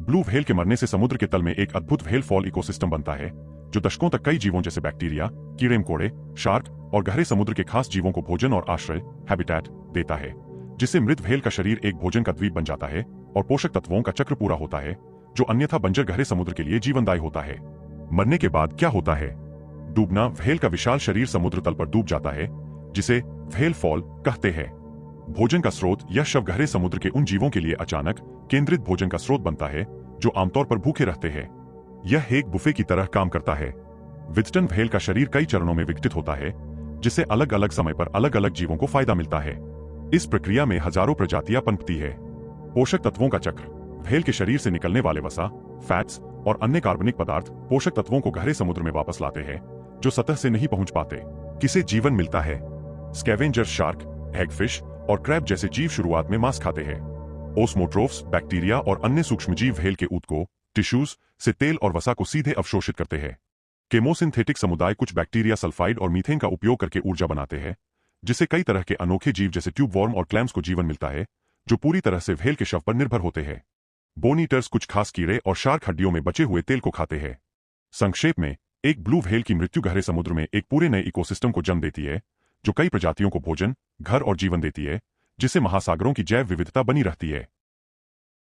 Blue whale के मरने से समुद्र के तल में एक अद्भुत व्हेल फॉल इकोसिस्टम बनता है जो दशकों तक कई जीवों जैसे बैक्टीरिया, कीड़े मकोड़े, शार्क और गहरे समुद्र के खास जीवों को भोजन और आश्रय हैबिटेट देता है, जिससे मृत व्हेल का शरीर एक भोजन का द्वीप बन जाता है और पोषक तत्वों का चक्र पूरा होता है जो अन्यथा बंजर गहरे समुद्र के लिए जीवनदायी होता है। मरने के बाद क्या होता है? डूबना। व्हेल का विशाल शरीर समुद्र तल पर डूब जाता है जिसे व्हेल फॉल कहते हैं। भोजन का स्रोत। यह शव गहरे समुद्र के उन जीवों के लिए अचानक केंद्रित भोजन का स्रोत बनता है जो आमतौर पर भूखे रहते हैं। यह एक बुफे की तरह काम करता है। विजटन व्हेल का शरीर कई चरणों में विघटित होता है जिससे अलग अलग समय पर अलग अलग जीवों को फायदा मिलता है। इस प्रक्रिया में हजारों प्रजातियां पनपती है। पोषक तत्वों का चक्र। व्हेल के शरीर से निकलने वाले वसा, फैट्स और अन्य कार्बनिक पदार्थ पोषक तत्वों को गहरे समुद्र में वापस लाते हैं जो सतह से नहीं पहुंच पाते। किसे जीवन मिलता है? स्कैवेंजर शार्क, एगफिश और क्रैब जैसे जीव शुरुआत में मांस खाते हैं। ओस्मोट्रोफ्स बैक्टीरिया और अन्य सूक्ष्मजीव व्हेल के ऊत को, टिश्यूज से तेल और वसा को सीधे अवशोषित करते हैं। केमोसिंथेटिक समुदाय कुछ बैक्टीरिया सल्फाइड और मीथेन का उपयोग करके ऊर्जा बनाते हैं जिससे कई तरह के अनोखे जीव जैसे ट्यूबवॉर्म और क्लैम्स को जीवन मिलता है जो पूरी तरह से व्हेल के शव पर निर्भर होते हैं। बोन ईटर्स कुछ खास कीड़े और शार्क हड्डियों में बचे हुए तेल को खाते हैं। संक्षेप में, एक ब्लू व्हेल की मृत्यु गहरे समुद्र में एक पूरे नए इकोसिस्टम को जन्म देती है जो कई प्रजातियों को भोजन, घर और जीवन देती है जिससे महासागरों की जैव विविधता बनी रहती है।